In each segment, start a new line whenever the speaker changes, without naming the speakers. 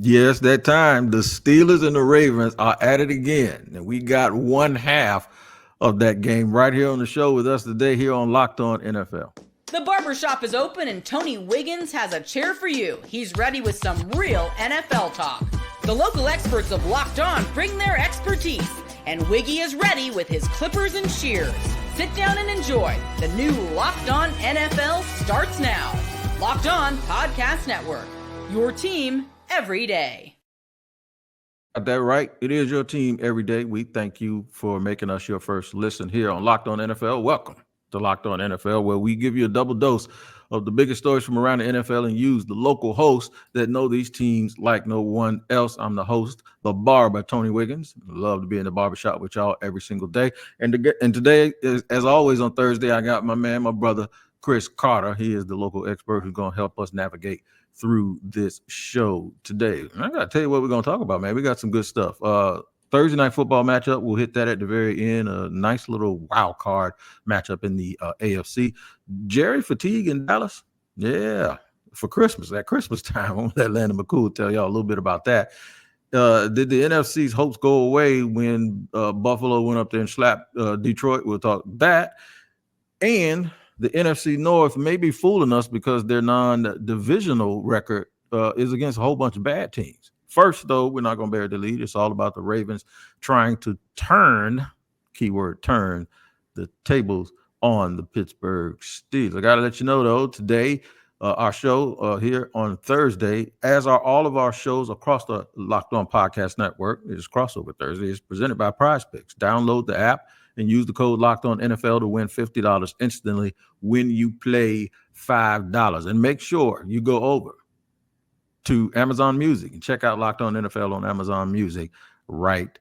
Yes, that time the Steelers and the Ravens are at it again, and we got one half of that game right here on the show with us today here on Locked On NFL.
The barbershop is open and Tony Wiggins has a chair for you. He's ready with some real NFL talk. The local experts of Locked On bring their expertise, and Wiggy is ready with his clippers and shears. Sit down and enjoy. The new Locked On NFL starts now. Locked On Podcast Network. Your team every day.
Got that right. It is your team every day. We thank you for making us your first listen here on Locked On NFL. Welcome to Locked On NFL, where we give you a double dose of the biggest stories from around the NFL and use the local hosts that know these teams like no one else. I'm the host, The Barber, Tony Wiggins. Love to be in the barbershop with y'all every single day. And today, as always on Thursday, I got my brother, Chris Carter. He is the local expert who's going to help us navigate through this show today. I got to tell you what we're going to talk about, man. We got some good stuff. Thursday night football matchup. We'll hit that at the very end. A nice little wild card matchup in the AFC. Jerry fatigue in Dallas. Yeah, for Christmas, at Christmas time. I'm going to let Landon McCool tell y'all a little bit about that. Did the NFC's hopes go away when Buffalo went up there and slapped Detroit? We'll talk that. And the NFC North may be fooling us because their non-divisional record is against a whole bunch of bad teams. First, though, we're not going to bury the lead. It's all about the Ravens trying to turn, keyword turn, the tables on the Pittsburgh Steelers. I got to let you know, though, today, our show here on Thursday, as are all of our shows across the Locked On Podcast Network, it is Crossover Thursday, is presented by Prize Picks. Download the app and use the code Locked On NFL to win $50 instantly when you play $5. And make sure you go over to Amazon Music and check out Locked On NFL on Amazon Music right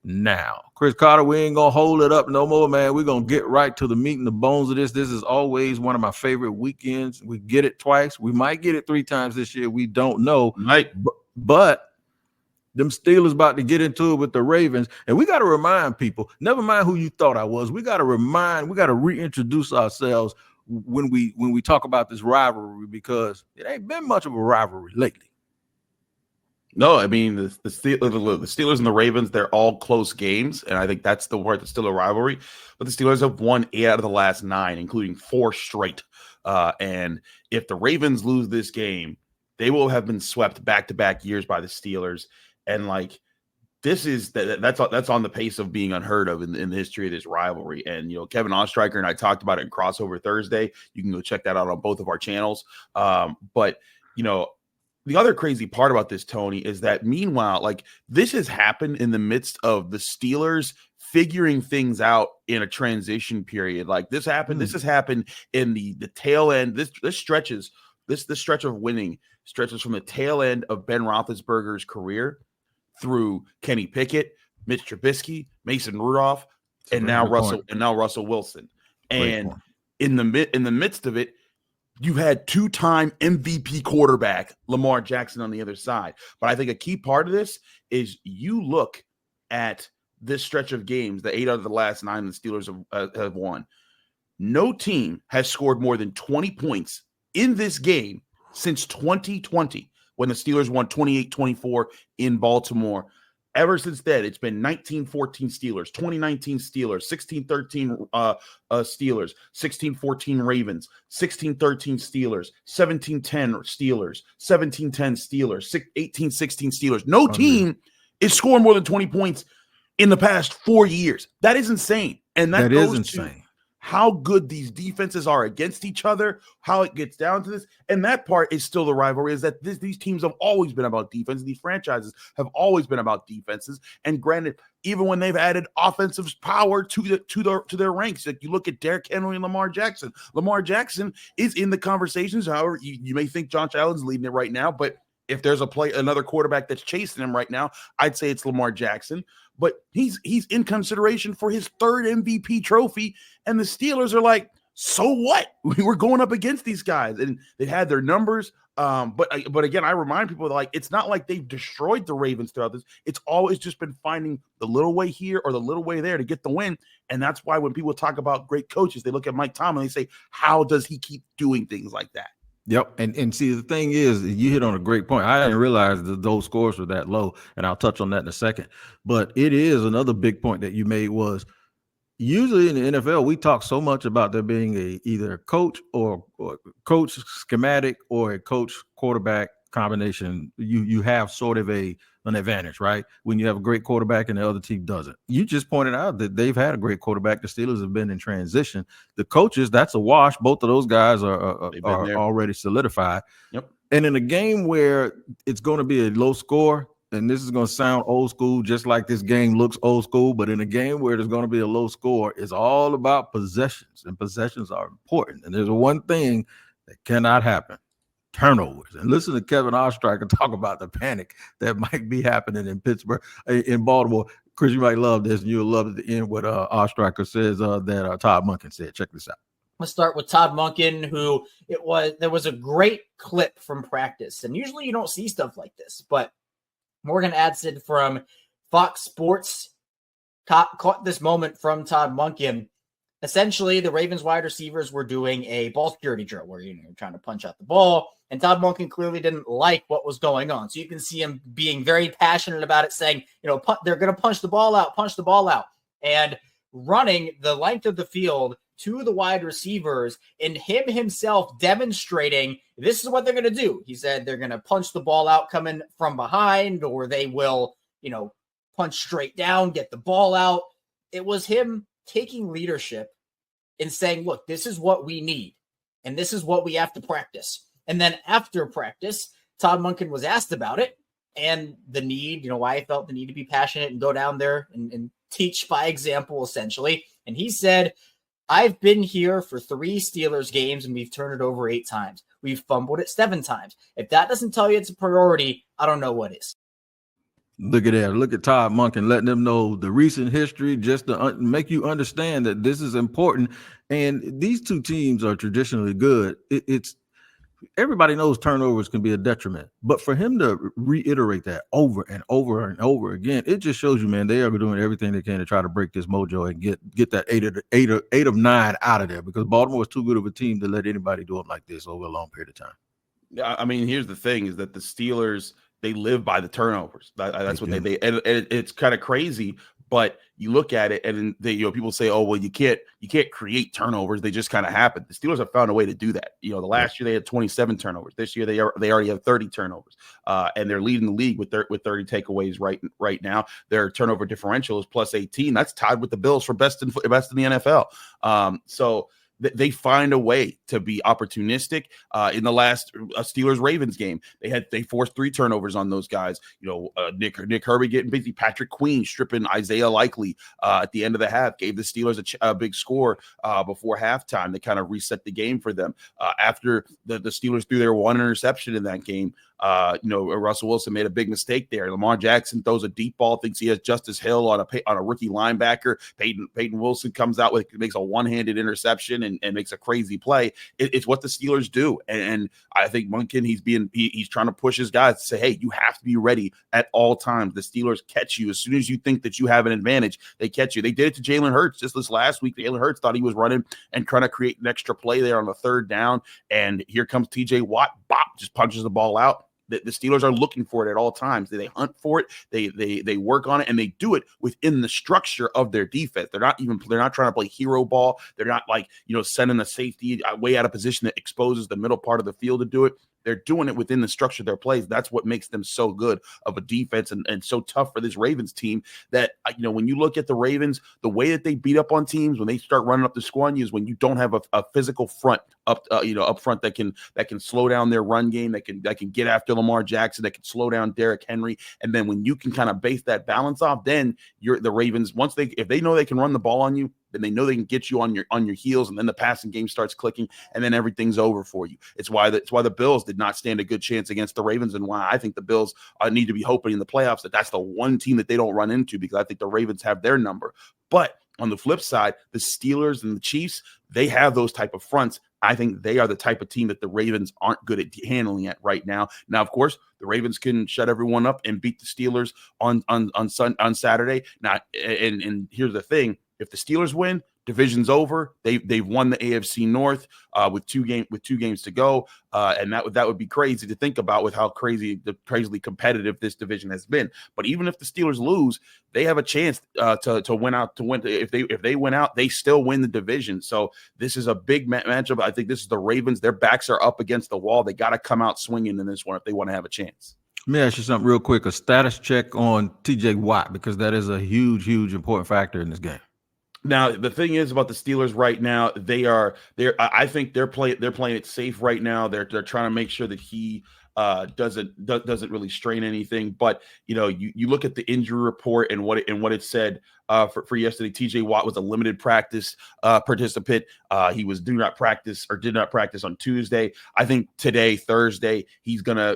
now. Chris Carter, we ain't going to hold it up no more, man. We're going to get right to the meat and the bones of this. This is always one of my favorite weekends. We get it twice. We might get it 3 times this year. We don't know.
Right.
But them Steelers about to get into it with the Ravens. And we got to remind people, never mind who you thought I was. We got to reintroduce ourselves when we talk about this rivalry, because it ain't been much of a rivalry lately.
No, I mean, the Steelers and the Ravens, they're all close games, and I think that's the part that's still a rivalry. But the Steelers have won 8 out of the last 9, including 4 straight. And if the Ravens lose this game, they will have been swept back-to-back years by the Steelers. And, like, this is that's on the pace of being unheard of in the history of this rivalry. And, you know, Kevin Ostreicher and I talked about it in Crossover Thursday. You can go check that out on both of our channels. But, you know, the other crazy part about this, Tony, is that meanwhile, like, this has happened in the midst of the Steelers figuring things out in a transition period. Like, this happened. This has happened in the tail end. This stretch of winning stretches from the tail end of Ben Roethlisberger's career through Kenny Pickett, Mitch Trubisky, Mason Rudolph, and now Russell Wilson. And in the midst of it, you had 2-time MVP quarterback Lamar Jackson on the other side. But I think a key part of this is you look at this stretch of games, the 8 out of the last 9 the Steelers have won. No team has scored more than 20 points in this game since 2020, when the Steelers won 28-24 in Baltimore. Ever since then, it's been 19-14 Steelers, 2019 Steelers, 16-13 Steelers, 16-14 Ravens, 16-13 Steelers, 17-10 Steelers, 17-10 Steelers, 18-16 Steelers. No team is scoring more than 20 points in the past 4 years. That is insane. And that
is insane.
How good these defenses are against each other, how it gets down to this. And that part is still the rivalry, is that these teams have always been about defense. These franchises have always been about defenses. And granted, even when they've added offensive power to their ranks, like you look at Derrick Henry and Lamar Jackson. Lamar Jackson is in the conversations. However, you may think Josh Allen's leading it right now, but if there's another quarterback that's chasing him right now, I'd say it's Lamar Jackson. But he's in consideration for his 3rd MVP trophy, and the Steelers are like, so what? We're going up against these guys, and they had their numbers. But again, I remind people that, like, it's not like they've destroyed the Ravens throughout this. It's always just been finding the little way here or the little way there to get the win. And that's why when people talk about great coaches, they look at Mike Tomlin and they say, how does he keep doing things like that?
Yep. And see, the thing is, you hit on a great point. I didn't realize that those scores were that low, and I'll touch on that in a second. But it is another big point that you made was usually in the NFL, we talk so much about there being either a coach or coach schematic or a coach quarterback combination. You have sort of an advantage, right? When you have a great quarterback and the other team doesn't. You just pointed out that they've had a great quarterback. The Steelers have been in transition. The coaches, that's a wash. Both of those guys are already solidified.
Yep.
And in a game where it's going to be a low score, and this is going to sound old school, just like this game looks old school, but in a game where there's going to be a low score, it's all about possessions, and possessions are important. And there's one thing that cannot happen: turnovers. And listen to Kevin Oestreicher talk about the panic that might be happening in Pittsburgh, in Baltimore. Chris, you might love this, and you'll love at the end what Oestreicher says that Todd Monken said. Check this out.
Let's start with Todd Monken, who there was a great clip from practice. And usually you don't see stuff like this, but Morgan Adson from Fox Sports caught this moment from Todd Monken. Essentially, the Ravens wide receivers were doing a ball security drill where you're trying to punch out the ball, and Todd Monken clearly didn't like what was going on. So you can see him being very passionate about it, saying, they're going to punch the ball out, and running the length of the field to the wide receivers, and him himself demonstrating this is what they're going to do. He said they're going to punch the ball out coming from behind, or they will, punch straight down, get the ball out. It was him taking leadership and saying, look, this is what we need, and this is what we have to practice. And then after practice, Todd Monken was asked about it and the need, why he felt the need to be passionate and go down there and teach by example, essentially. And he said, I've been here for 3 Steelers games and we've turned it over 8 times. We've fumbled it 7 times. If that doesn't tell you it's a priority, I don't know what is.
Look at that. Look at Todd Monken letting them know the recent history just to make you understand that this is important. And these two teams are traditionally good. It's everybody knows turnovers can be a detriment, but for him to reiterate that over and over and over again, it just shows you, man, they are doing everything they can to try to break this mojo and get that 8 of 9 out of there, because Baltimore is too good of a team to let anybody do it like this over a long period of time.
Yeah, I mean, here's the thing: is that the Steelers, they live by the turnovers. That's what they and it's kind of crazy. But you look at it, and people say, "Oh, well, you can't create turnovers; they just kind of happen." The Steelers have found a way to do that. The last year they had 27 turnovers. This year they already have 30 turnovers, and they're leading the league with 30 takeaways right now. Their turnover differential is plus 18. That's tied with the Bills for best in the NFL. So they find a way to be opportunistic. In the last Steelers-Ravens game, they forced 3 turnovers on those guys. Nick Herbie getting busy, Patrick Queen stripping Isaiah Likely at the end of the half, gave the Steelers a big score before halftime. They kind of reset the game for them. After the Steelers threw their 1 interception in that game, Russell Wilson made a big mistake there. Lamar Jackson throws a deep ball, thinks he has Justice Hill on a rookie linebacker. Peyton Wilson comes out makes a one-handed interception and makes a crazy play. It's what the Steelers do, and I think Monken, he's trying to push his guys to say, hey, you have to be ready at all times. The Steelers catch you as soon as you think that you have an advantage. They catch you. They did it to Jalen Hurts just this last week. Jalen Hurts thought he was running and trying to create an extra play there on the 3rd down, and here comes TJ Watt, just punches the ball out. The Steelers are looking for it at all times. They hunt for it. They work on it, and they do it within the structure of their defense. They're not trying to play hero ball. They're not sending the safety way out of position that exposes the middle part of the field to do it. They're doing it within the structure of their plays. That's what makes them so good of a defense and so tough for this Ravens team that, when you look at the Ravens, the way that they beat up on teams when they start running up the score on you is when you don't have a physical front up front that can slow down their run game, that can get after Lamar Jackson, that can slow down Derrick Henry. And then when you can kind of base that balance off, then the Ravens, if they know they can run the ball on you, then they know they can get you on your heels, and then the passing game starts clicking, and then everything's over for you. It's why the Bills did not stand a good chance against the Ravens, and why I think the Bills need to be hoping in the playoffs that that's the one team that they don't run into, because I think the Ravens have their number. But on the flip side, the Steelers and the Chiefs, they have those type of fronts. I think they are the type of team that the Ravens aren't good at handling it right now. Now, of course, the Ravens can shut everyone up and beat the Steelers on Saturday. Now, and here's the thing. If the Steelers win, Division's over. They've won the AFC North with two games to go, and that would be crazy to think about with how crazily competitive this division has been. But even if the Steelers lose, they have a chance to win out. If they win out, they still win the division. So this is a big matchup. I think this is the Ravens. Their backs are up against the wall. They got to come out swinging in this one if they want to have a chance.
Let me ask you something real quick. A status check on TJ Watt, because that is a huge important factor in this game.
Now, the thing is about the Steelers right now, I think they're playing it safe right now. They're trying to make sure that he doesn't really strain anything. But you look at the injury report and what it said for yesterday. TJ Watt was a limited practice participant. He did not practice on Tuesday. I think today, Thursday, he's gonna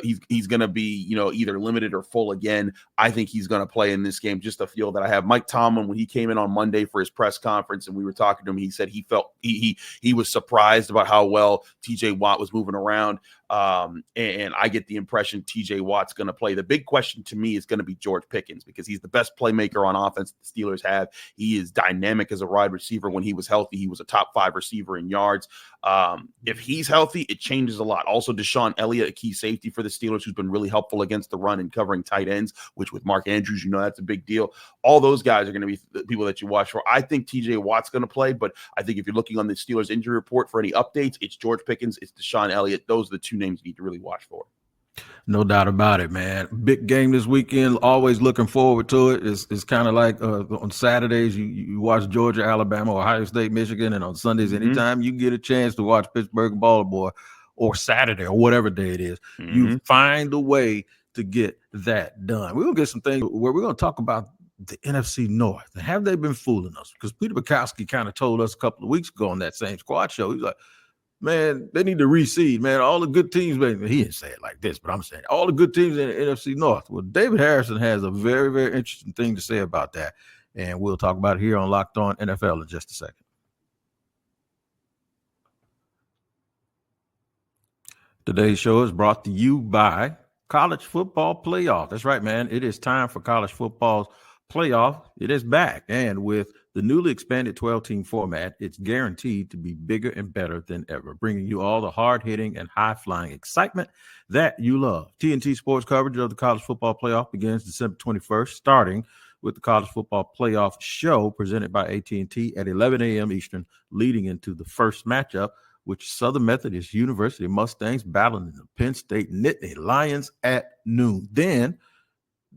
be either limited or full again. I think he's gonna play in this game. Just a feel that I have. Mike Tomlin, when he came in on Monday for his press conference and we were talking to him, he said he felt he was surprised about how well TJ Watt was moving around. And I get the impression TJ Watt's going to play. The big question to me is going to be George Pickens, because he's the best playmaker on offense the Steelers have. He is dynamic as a wide receiver. When he was healthy, he was a top 5 receiver in yards. If he's healthy, it changes a lot. Also, Deshaun Elliott, a key safety for the Steelers, who's been really helpful against the run and covering tight ends, which with Mark Andrews, that's a big deal. All those guys are going to be the people that you watch for. I think TJ Watt's going to play, but I think if you're looking on the Steelers injury report for any updates, it's George Pickens, it's Deshaun Elliott. Those are the two names you need to really watch for.
No doubt about it, man. Big game this weekend. Always looking forward to it. It's kind of like on Saturdays, you watch Georgia, Alabama, Ohio State, Michigan, and on Sundays, anytime you get a chance to watch Pittsburgh, Baltimore, or Saturday, or whatever day it is, you find a way to get that done. We're going to get some things where we're going to talk about the NFC North. And have they been fooling us? Because Peter Bukowski kind of told us a couple of weeks ago on that same squad show, he's like, man, they need to reseed, man. All the good teams, man. He didn't say it like this, but I'm saying all the good teams in the NFC North. Well, David Harrison has a very, very interesting thing to say about that. And we'll talk about it here on Locked On NFL in just a second. Today's show is brought to you by College Football Playoff. That's right, man. It is time for college football's playoff. It is back. And with the newly expanded 12-team format, it's guaranteed to be bigger and better than ever, bringing you all the hard-hitting and high-flying excitement that you love. TNT Sports coverage of the College Football Playoff begins December 21st, starting with the College Football Playoff show presented by AT&T at 11 a.m. Eastern, leading into the first matchup, which Southern Methodist University Mustangs battling the Penn State Nittany Lions at noon. Then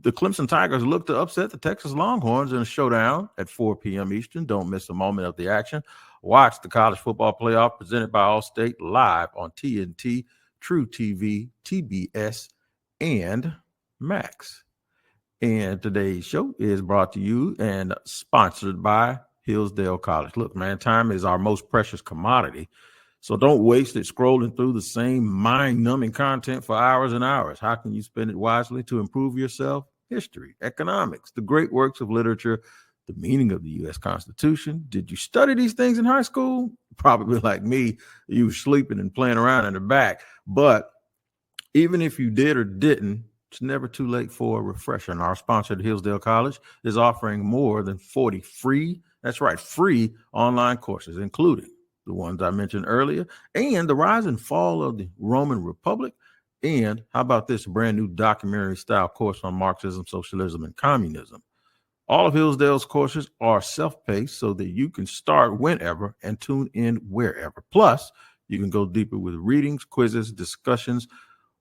the Clemson Tigers look to upset the Texas Longhorns in a showdown at 4 p.m. Eastern. Don't miss a moment of the action. Watch the College Football Playoff presented by Allstate live on TNT, True TV, TBS, and Max. And today's show is brought to you and sponsored by Hillsdale College. Look, man, time is our most precious commodity. So don't waste it scrolling through the same mind-numbing content for hours and hours. How can you spend it wisely to improve yourself? History, economics, the great works of literature, the meaning of the U.S. Constitution. Did you study these things in high school? Probably like me, you were sleeping and playing around in the back. But even if you did or didn't, it's never too late for a refresher. And our sponsor at Hillsdale College is offering more than 40 free online courses, including the ones I mentioned earlier, and the rise and fall of the Roman Republic. And how about this brand new documentary style course on Marxism, socialism, and communism? All of Hillsdale's courses are self-paced so that you can start whenever and tune in wherever. Plus, you can go deeper with readings, quizzes, discussions,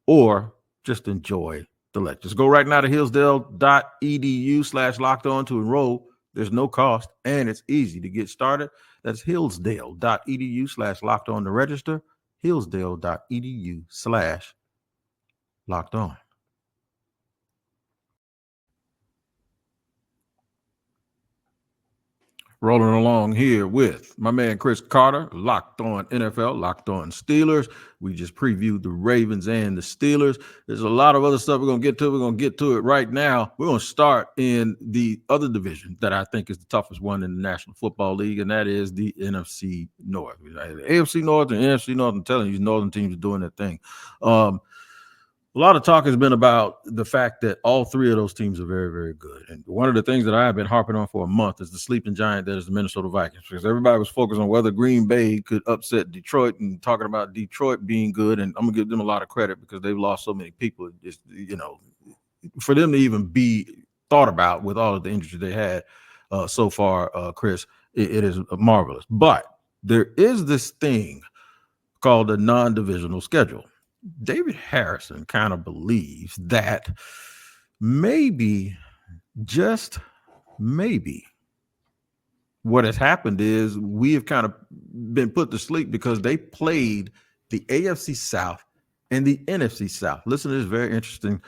or just enjoy the lectures. Go right now to hillsdale.edu/locked-on to enroll. There's no cost, and it's easy to get started. That's hillsdale.edu/locked-on to register. hillsdale.edu/locked-on. Rolling along here with my man Chris Carter, Locked On NFL, Locked On Steelers. We just previewed the Ravens and the Steelers. There's a lot of other stuff we're going to get to. We're going to get to it right now. We're going to start in the other division that I think is the toughest one in the National Football League, and that is the NFC North. The AFC North and NFC North, I'm telling you, these northern teams are doing their thing. A lot of talk has been about the fact that all three of those teams are very, very good. And one of the things that I have been harping on for a month is the sleeping giant that is the Minnesota Vikings, because everybody was focused on whether Green Bay could upset Detroit and talking about Detroit being good. And I'm going to give them a lot of credit because they've lost so many people. It's, for them to even be thought about with all of the injuries they had so far, Chris, it is marvelous. But there is this thing called the non-divisional schedule. David Harrison kind of believes that maybe, just maybe, what has happened is we have kind of been put to sleep because they played the AFC South and the NFC South. Listen to this very interesting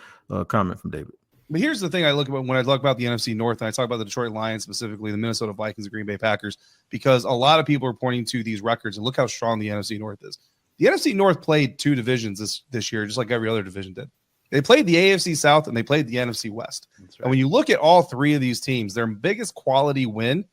comment from David.
But here's the thing I look about when I talk about the NFC North, and I talk about the Detroit Lions, specifically the Minnesota Vikings and Green Bay Packers, because a lot of people are pointing to these records and look how strong the NFC North is. The NFC North played two divisions this year, just like every other division did. They played the AFC South and they played the NFC West. That's right. And when you look at all three of these teams, their biggest quality win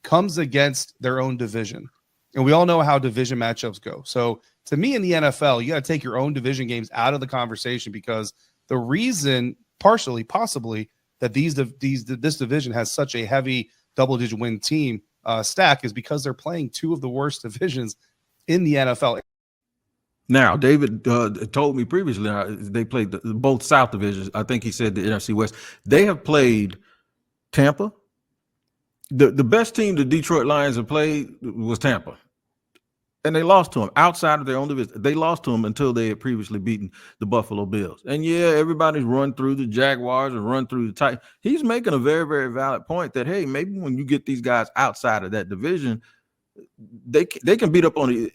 comes against their own division. And we all know how division matchups go. So to me in the NFL, you got to take your own division games out of the conversation, because the reason, possibly, that this division has such a heavy double-digit win team stack is because they're playing two of the worst divisions in the NFL.
Now, David told me previously they played both South divisions. I think he said the NFC West. They have played Tampa. The best team the Detroit Lions have played was Tampa. And they lost to them outside of their own division. They lost to them until they had previously beaten the Buffalo Bills. And yeah, everybody's run through the Jaguars and run through the Titans. He's making a very, very valid point that, hey, maybe when you get these guys outside of that division, they can beat up on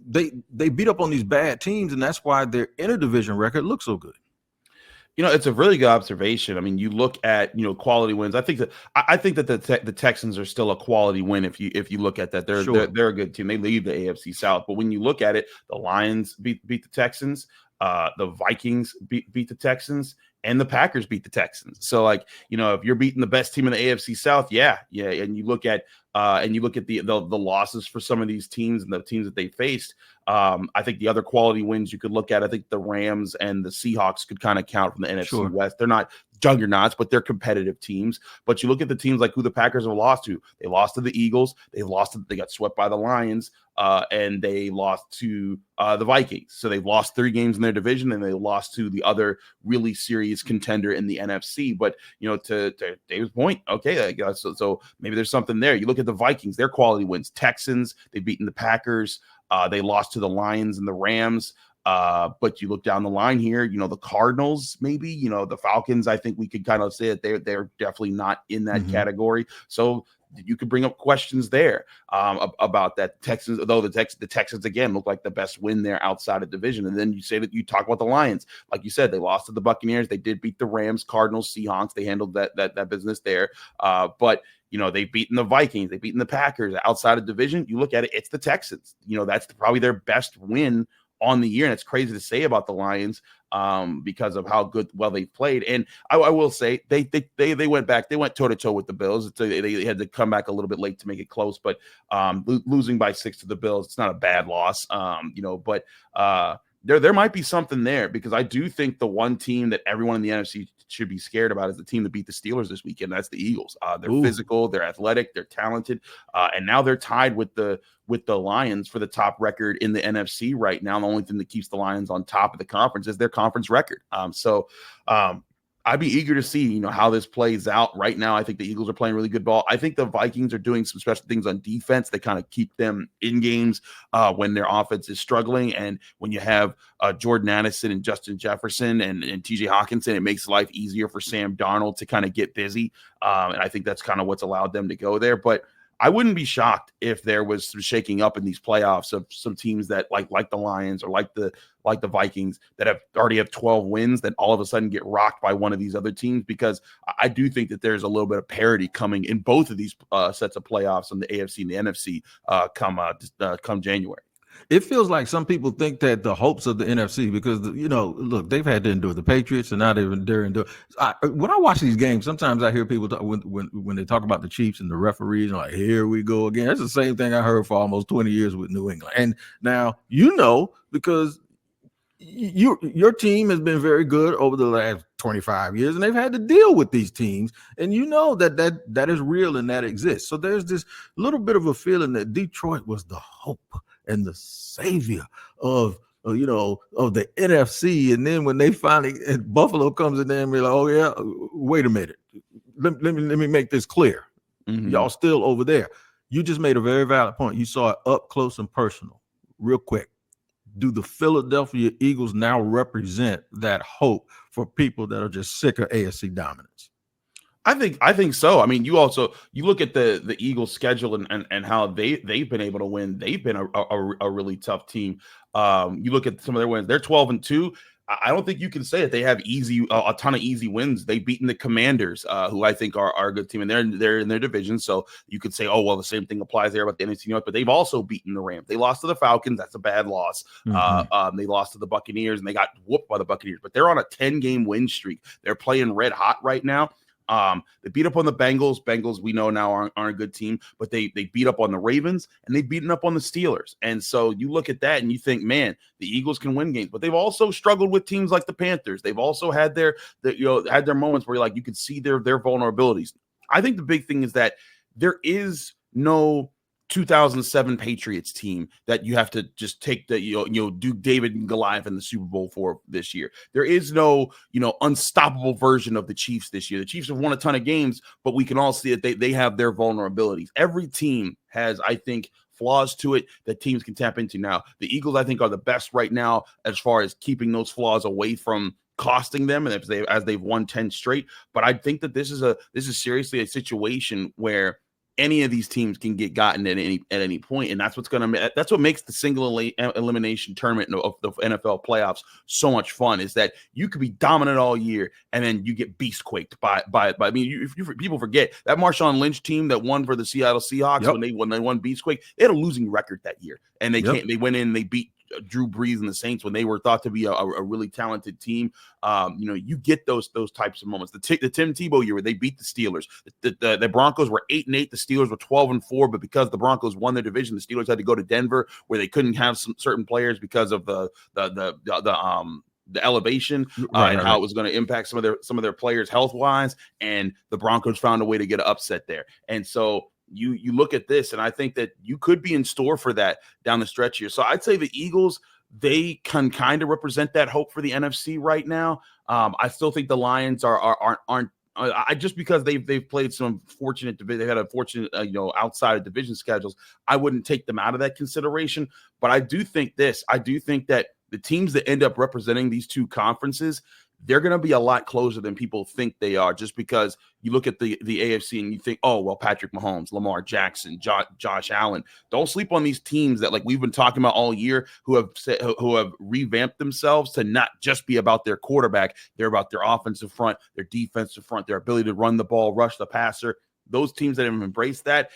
they beat up on these bad teams, and that's why their interdivision record looks so good.
It's a really good observation. I mean, you look at quality wins. I think that the Texans are still a quality win if you look at that. They're a good team. They lead the AFC South, but when you look at it, the Lions beat the Texans, the Vikings beat the Texans, and the Packers beat the Texans. So if you're beating the best team in the AFC South, yeah, and you look at the losses for some of these teams and the teams that they faced. I think the other quality wins you could look at, I think the Rams and the Seahawks could kind of count from the NFC West. They're not juggernauts, but they're competitive teams. But you look at the teams like who the Packers have lost to. They lost to the Eagles. They got swept by the Lions, and they lost to the Vikings. So they've lost 3 games in their division, and they lost to the other really serious contender in the NFC. But to Dave's point, okay, so maybe there's something there. You look at the Vikings, their quality wins. Texans, they've beaten the Packers. They lost to the Lions and the Rams. But you look down the line here, the Cardinals, maybe, the Falcons, I think we could kind of say that they're definitely not in that category. So you could bring up questions there about that. Texans, though the Texans again look like the best win there outside of division. And then you talk about the Lions, like you said, they lost to the Buccaneers. They did beat the Rams, Cardinals, Seahawks. They handled that business there. But they've beaten the Vikings, they've beaten the Packers outside of division. You look at it, it's the Texans. That's probably their best win on the year. And it's crazy to say about the Lions because of how well they've played. And I will say they went back, they went toe to toe with the Bills. They had to come back a little bit late to make it close, but losing by 6 to the Bills, it's not a bad loss. But there might be something there, because I do think the one team that everyone in the NFC should be scared about is the team that beat the Steelers this weekend. That's the Eagles. They're physical, they're athletic, they're talented, and now they're tied with the Lions for the top record in the NFC right now. The only thing that keeps the Lions on top of the conference is their conference record. I'd be eager to see, how this plays out. Right now, I think the Eagles are playing really good ball. I think the Vikings are doing some special things on defense that kind of keep them in games when their offense is struggling. And when you have Jordan Addison and Justin Jefferson and TJ Hawkinson, it makes life easier for Sam Darnold to kind of get busy. And I think that's kind of what's allowed them to go there. But I wouldn't be shocked if there was some shaking up in these playoffs of some teams that like the Lions or like the Vikings that already have 12 wins that all of a sudden get rocked by one of these other teams, because I do think that there's a little bit of parity coming in both of these sets of playoffs on the AFC and the NFC come January.
It feels like some people think that the hopes of the NFC, because look, they've had to endure the Patriots, and now they're enduring. When I watch these games, sometimes I hear people talk, when they talk about the Chiefs and the referees, I'm like, here we go again. That's the same thing I heard for almost 20 years with New England. And now because your team has been very good over the last 25 years, and they've had to deal with these teams, and you know that is real and that exists. So there's this little bit of a feeling that Detroit was the hope and the savior of the NFC, and then when they finally Buffalo comes in there and be like, oh yeah, wait a minute, let me make this clear. Y'all still over there. You just made a very valid point. You saw it up close and personal, real quick. Do the Philadelphia Eagles now represent that hope for people that are just sick of AFC dominance?
I think so. I mean, you look at the Eagles schedule and how they've been able to win. They've been a really tough team. You look at some of their wins. They're 12-2. I don't think you can say that they have a ton of easy wins. They've beaten the Commanders, who I think are a good team, and they're in their division. So you could say, oh well, the same thing applies there about the NFC North. But they've also beaten the Rams. They lost to the Falcons. That's a bad loss. They lost to the Buccaneers, and they got whooped by the Buccaneers. But they're on a 10-game win streak. They're playing red hot right now. They beat up on the Bengals. Bengals, we know now aren't a good team, but they beat up on the Ravens and they've beaten up on the Steelers. And so you look at that and you think, man, the Eagles can win games, but they've also struggled with teams like the Panthers. They've also had their moments where you could see their vulnerabilities. I think the big thing is that there is no 2007 Patriots team that you have to just take do David and Goliath in the Super Bowl for this year. There is no unstoppable version of the Chiefs this year. The Chiefs have won a ton of games, but we can all see that they have their vulnerabilities. Every team has, I think, flaws to it that teams can tap into. Now, the Eagles, I think, are the best right now as far as keeping those flaws away from costing them, and as they've won 10 straight. But I think that this is seriously a situation where any of these teams can get gotten at any point, and that's what makes the single elimination tournament of the NFL playoffs so much fun. Is that you could be dominant all year, and then you get beast quaked by. I mean, people forget that Marshawn Lynch team that won for the Seattle Seahawks when they won beast quake, they had a losing record that year, and they went in and they beat Drew Brees and the Saints when they were thought to be a really talented team. You get those types of moments. The Tim Tebow year where they beat the Steelers. The Broncos were 8-8. The Steelers were 12-4. But because the Broncos won their division, the Steelers had to go to Denver where they couldn't have some certain players because of the elevation and how it was going to impact some of their players health wise. And the Broncos found a way to get an upset there. And so you look at this, and I think that you could be in store for that down the stretch here. So I'd say the Eagles, they can kind of represent that hope for the NFC right now. I still think the Lions aren't just because they've played some fortunate division, they had a fortunate outside of division schedules. I wouldn't take them out of that consideration. But I do think that the teams that end up representing these two conferences, they're going to be a lot closer than people think they are, just because you look at the AFC and you think, oh, well, Patrick Mahomes, Lamar Jackson, Josh Allen. Don't sleep on these teams that, like we've been talking about all year, who have revamped themselves to not just be about their quarterback. They're about their offensive front, their defensive front, their ability to run the ball, rush the passer. Those teams that have embraced that,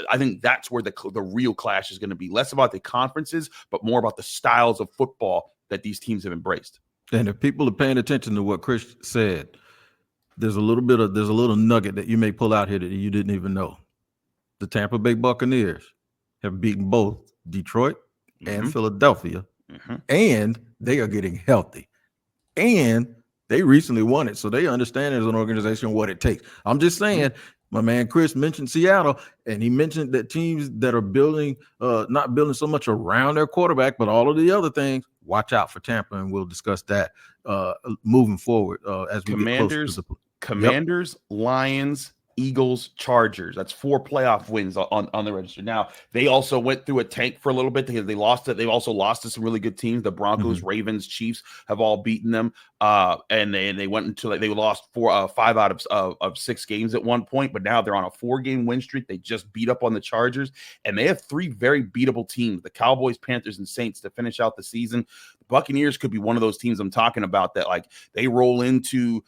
I think that's where the real clash is going to be. Less about the conferences, but more about the styles of football that these teams have embraced.
And if people are paying attention to what Chris said, there's a little nugget that you may pull out here that you didn't even know. The Tampa Bay Buccaneers have beaten both Detroit and Philadelphia, and they are getting healthy. And they recently won it, so they understand as an organization what it takes. I'm just saying, my man Chris mentioned Seattle, and he mentioned that teams that are building, not building so much around their quarterback, but all of the other things, watch out for Tampa, and we'll discuss that moving forward as we get closer to the
Commanders, Lions, Eagles, Chargers. That's 4 playoff wins on the register. Now, they also went through a tank for a little bit because they've also lost to some really good teams. The Broncos, Ravens, Chiefs have all beaten them. And they went into they lost 5 out of 6 games at one point, but now they're on a 4-game win streak. They just beat up on the Chargers, and they have 3 very beatable teams: the Cowboys, Panthers, and Saints to finish out the season. The Buccaneers could be one of those teams I'm talking about that, like, they roll into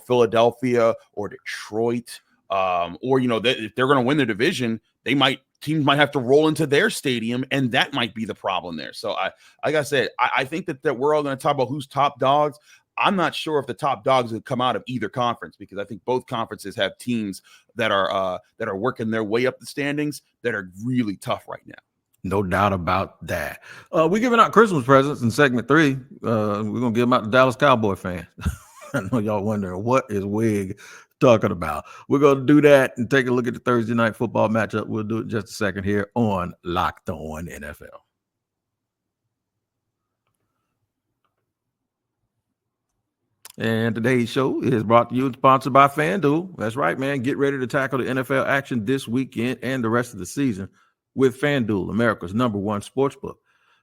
Philadelphia or Detroit. Or if they're going to win their division, teams might have to roll into their stadium, and that might be the problem there. So like I said, I think that we're all going to talk about who's top dogs. I'm not sure if the top dogs would come out of either conference, because I think both conferences have teams that are working their way up the standings that are really tough right now.
No doubt about that. We're giving out Christmas presents in segment 3. We're going to give them out to Dallas Cowboy fans. I know y'all wondering, what is Wig talking about? We're going to do that and take a look at the Thursday night football matchup. We'll do it in just a second here on Locked On NFL. And today's show is brought to you and sponsored by FanDuel. That's right, man. Get ready to tackle the NFL action this weekend and the rest of the season with FanDuel, America's #1 sportsbook.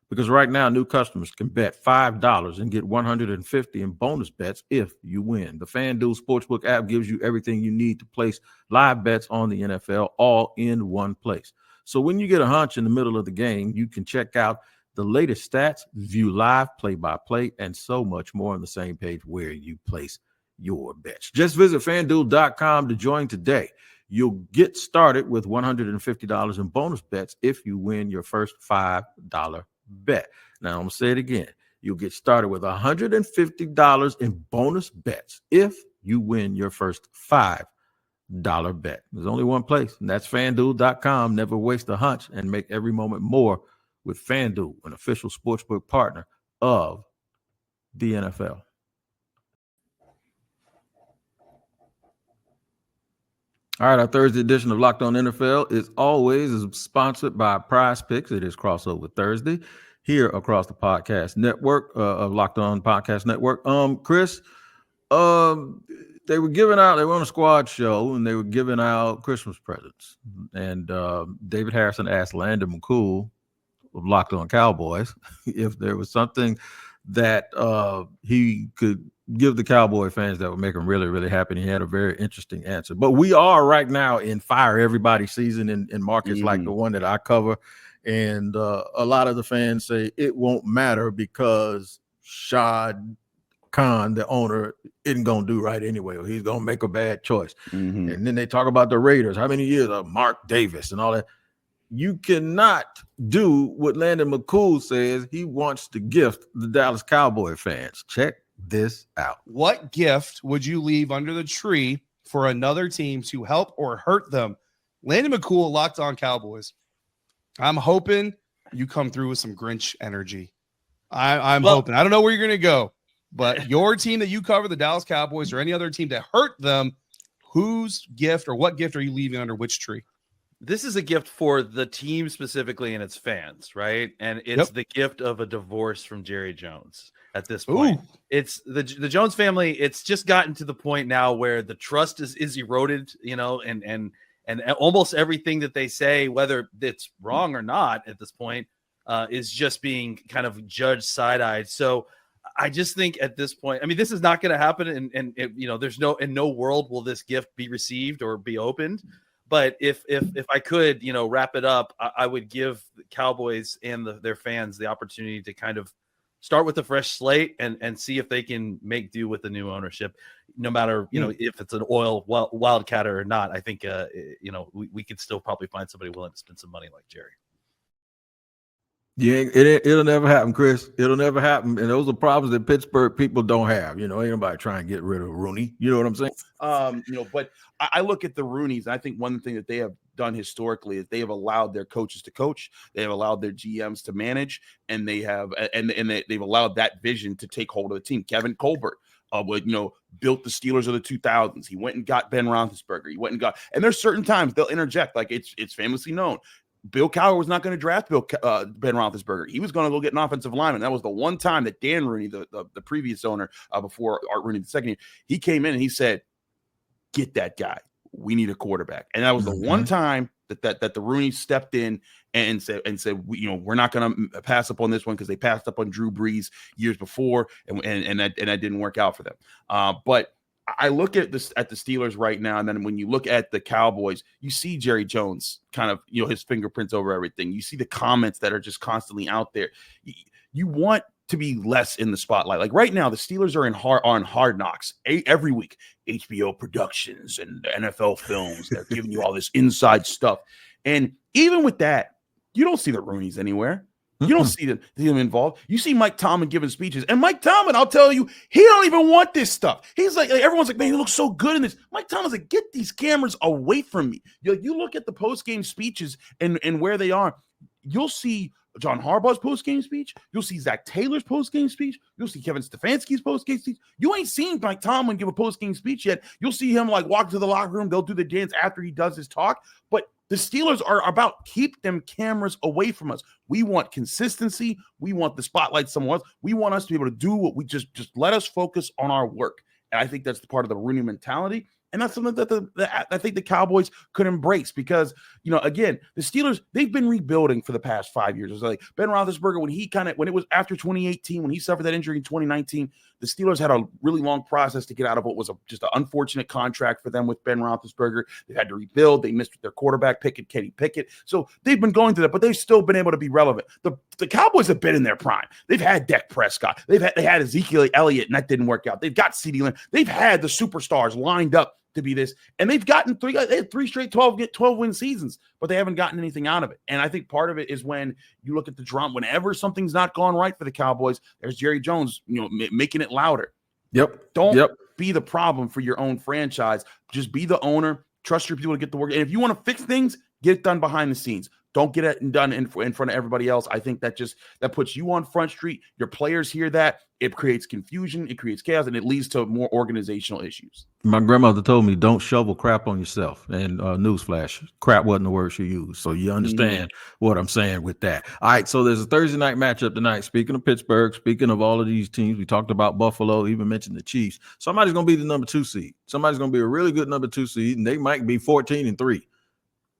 Because right now, new customers can bet $5 and get $150 in bonus bets if you win. The FanDuel Sportsbook app gives you everything you need to place live bets on the NFL all in one place. So when you get a hunch in the middle of the game, you can check out the latest stats, view live play-by-play, and so much more on the same page where you place your bets. Just visit FanDuel.com to join today. You'll get started with $150 in bonus bets if you win your first $5 bet. Now, I'm going to say it again. You'll get started with $150 in bonus bets if you win your first $5 bet. There's only one place, and that's FanDuel.com. Never waste a hunch and make every moment more with FanDuel, an official sportsbook partner of the NFL. All right, our Thursday edition of Locked On NFL is sponsored by Prize Picks. It is Crossover Thursday here across the podcast network of Locked On Podcast Network. Chris, they were on a squad show and they were giving out Christmas presents. And David Harrison asked Landon McCool of Locked On Cowboys if there was something that he could give the Cowboy fans that would make them really, really happy. And he had a very interesting answer. But we are right now in fire everybody season in markets like the one that I cover. And a lot of the fans say it won't matter because Shad Khan, the owner, isn't going to do right anyway, or he's going to make a bad choice. And then they talk about the Raiders. How many years of Mark Davis and all that? You cannot do what Landon McCool says he wants to gift the Dallas Cowboy fans. Check this out.
What gift would you leave under the tree for another team to help or hurt them? Landon McCool, Locked On Cowboys. I'm hoping you come through with some Grinch energy. I'm hoping. I don't know where you're going to go, but your team that you cover, the Dallas Cowboys, or any other team that hurt them, whose gift or what gift are you leaving under which tree?
This is a gift for the team specifically and its fans, right? And it's the gift of a divorce from Jerry Jones at this point. Ooh. It's the Jones family. It's just gotten to the point now where the trust is eroded, and almost everything that they say, whether it's wrong or not at this point, is just being kind of judged side-eyed. So I just think at this point, I mean, this is not going to happen. And there's in no world will this gift be received or be opened. But if I could, wrap it up, I would give the Cowboys and their fans the opportunity to kind of start with a fresh slate and see if they can make do with the new ownership, no matter, if it's an oil wildcatter or not. I think, we could still probably find somebody willing to spend some money like Jerry.
Yeah, it'll never happen, Chris. It'll never happen. And those are problems that Pittsburgh people don't have. Ain't nobody trying to get rid of Rooney. You know what I'm saying?
But I look at the Rooneys, and I think one thing that they have done historically is they have allowed their coaches to coach, they have allowed their GMs to manage, and they've allowed that vision to take hold of the team. Kevin Colbert, built the Steelers of the 2000s. He went and got Ben Roethlisberger. And there's certain times they'll interject, like it's famously known. Bill Cowher was not going to draft Ben Roethlisberger. He was going to go get an offensive lineman. That was the one time that Dan Rooney, the previous owner before Art Rooney the second year, he came in and he said, "Get that guy. We need a quarterback." And that was the one time that the Rooney stepped in and said, we're not going to pass up on this one because they passed up on Drew Brees years before, and that didn't work out for them. But I look at the Steelers right now, and then when you look at the Cowboys, you see Jerry Jones kind of, his fingerprints over everything. You see the comments that are just constantly out there. You want to be less in the spotlight. Like right now, the Steelers are on Hard Knocks every week. HBO Productions and NFL Films, they're giving you all this inside stuff. And even with that, you don't see the Rooneys anywhere. You don't see them involved. You see Mike Tomlin giving speeches. And Mike Tomlin, I'll tell you, he don't even want this stuff. He's like everyone's like, man, he looks so good in this. Mike Tomlin's like, get these cameras away from me. You look at the post-game speeches and where they are. you'll see John Harbaugh's post-game speech. You'll see Zach Taylor's post-game speech. You'll see Kevin Stefanski's post-game speech. You ain't seen Mike Tomlin give a post-game speech yet. You'll see him like walk to the locker room. They'll do the dance after he does his talk. But the Steelers are about keep them cameras away from us. We want consistency. We want the spotlight somewhere else. We want us to be able to do what we just let us focus on our work. And I think that's the part of the Rooney mentality. And that's something that I think the Cowboys could embrace because, again, the Steelers, they've been rebuilding for the past 5 years. It was like Ben Roethlisberger, when it was after 2018, when he suffered that injury in 2019, the Steelers had a really long process to get out of what was just an unfortunate contract for them with Ben Roethlisberger. They had to rebuild. They missed their quarterback pick, Kenny Pickett. So they've been going through that, but they've still been able to be relevant. The Cowboys have been in their prime. They've had Dak Prescott. They had Ezekiel Elliott, and that didn't work out. They've got CeeDee Lamb. They've had the superstars lined up to be this, and they had three straight 12-win seasons, but they haven't gotten anything out of it. And I think part of it is when you look at the drama, whenever something's not gone right for the Cowboys, there's Jerry Jones, making it louder. Don't be the problem for your own franchise. Just be the owner. Trust your people to get the work. And if you want to fix things, get it done behind the scenes. Don't get it done in front of everybody else. I think that puts you on Front Street. Your players hear that. It creates confusion. It creates chaos, and it leads to more organizational issues.
My grandmother told me, don't shovel crap on yourself. And newsflash, crap wasn't the word she used. So you understand what I'm saying with that. All right, so there's a Thursday night matchup tonight. Speaking of Pittsburgh, speaking of all of these teams, we talked about Buffalo, even mentioned the Chiefs. Somebody's going to be the number 2 seed. Somebody's going to be a really good number 2 seed, and they might be 14-3.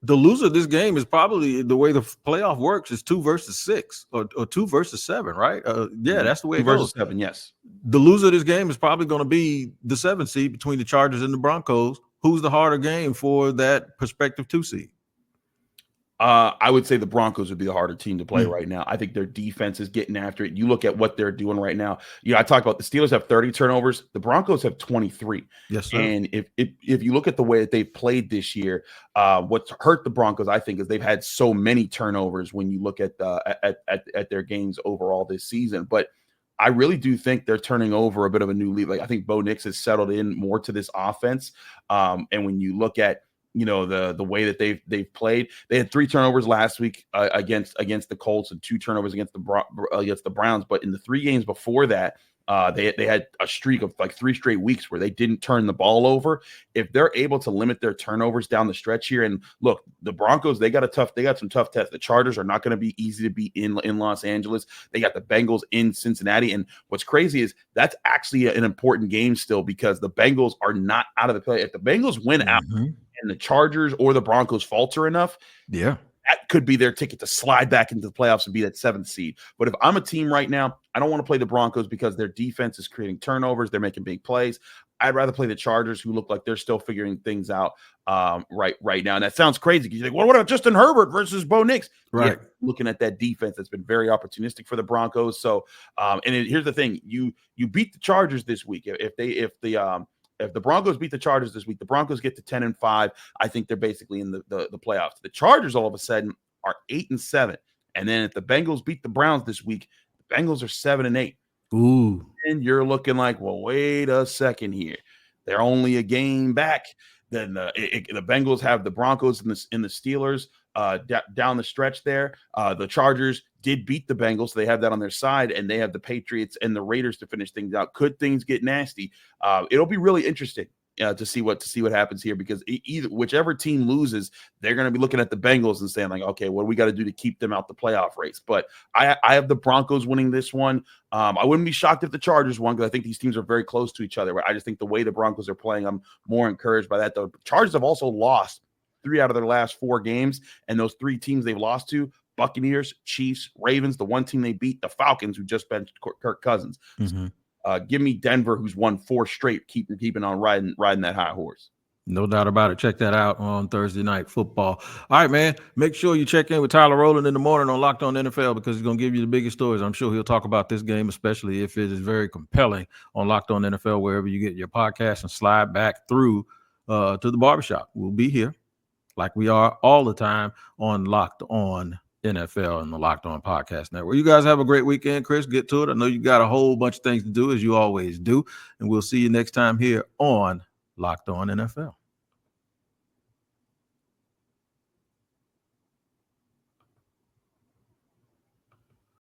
The loser of this game is probably, the way the playoff works, is 2 versus 6 or 2 versus 7, right? That's the way it goes.
2 versus 7, yes.
The loser of this game is probably going to be the 7 seed between the Chargers and the Broncos. Who's the harder game for that prospective 2 seed?
I would say the Broncos would be the harder team to play right now. I think their defense is getting after it. You look at what they're doing right now. I talked about the Steelers have 30 turnovers. The Broncos have 23.
Yes, sir.
And if you look at the way that they've played this year, what's hurt the Broncos, I think, is they've had so many turnovers when you look at their games overall this season. But I really do think they're turning over a bit of a new lead. Like, I think Bo Nix has settled in more to this offense. And when you look at the way that they've played, they had 3 turnovers last week against the Colts and 2 turnovers against the Browns. But in the 3 games before that, they had a streak of like 3 straight weeks where they didn't turn the ball over. If they're able to limit their turnovers down the stretch here, and look, the Broncos, they got some tough tests. The Chargers are not going to be easy to beat in Los Angeles. They got the Bengals in Cincinnati. And what's crazy is that's actually an important game still, because the Bengals are not out of the play. If the Bengals win out and the Chargers or the Broncos falter enough, that could be their ticket to slide back into the playoffs and be that 7th seed. But if I'm a team right now, I don't want to play the Broncos because their defense is creating turnovers. They're making big plays. I'd rather play the Chargers, who look like they're still figuring things out right now. And that sounds crazy because you're like, well, what about Justin Herbert versus Bo Nix?
Right.
Yeah, looking at that defense that's been very opportunistic for the Broncos. So, here's the thing: you beat the Chargers this week. If the Broncos beat the Chargers this week, the Broncos get to 10-5. I think they're basically in the playoffs. The Chargers all of a sudden are 8-7. And then if the Bengals beat the Browns this week, the Bengals are 7-8.
Ooh.
And you're looking like, well, wait a second here. They're only a game back. Then the Bengals have the Broncos and the Steelers down the stretch there. The Chargers did beat the Bengals, so they have that on their side, and they have the Patriots and the Raiders to finish things out. Could things get nasty? It'll be really interesting to see what happens here, because whichever team loses, they're going to be looking at the Bengals and saying like, okay, what do we got to do to keep them out the playoff race? But I have the Broncos winning this one. I wouldn't be shocked if the Chargers won, because I think these teams are very close to each other. I just think the way the Broncos are playing, I'm more encouraged by that. The Chargers have also lost 3 out of their last 4 games, and those 3 teams they've lost to: Buccaneers, Chiefs, Ravens. The one team they beat, the Falcons, who just benched Kirk Cousins. Give me Denver, who's won 4 straight, keeping on riding that high horse.
No doubt about it. Check that out on Thursday Night Football. All right, man. Make sure you check in with Tyler Rowland in the morning on Locked On NFL, because he's going to give you the biggest stories. I'm sure he'll talk about this game, especially if it is very compelling, on Locked On NFL, wherever you get your podcast, and slide back through to the barbershop. We'll be here like we are all the time on Locked On NFL and the Locked On Podcast Network. You guys have a great weekend, Chris. Get to it. I know you got a whole bunch of things to do, as you always do, and we'll see you next time here on Locked On NFL.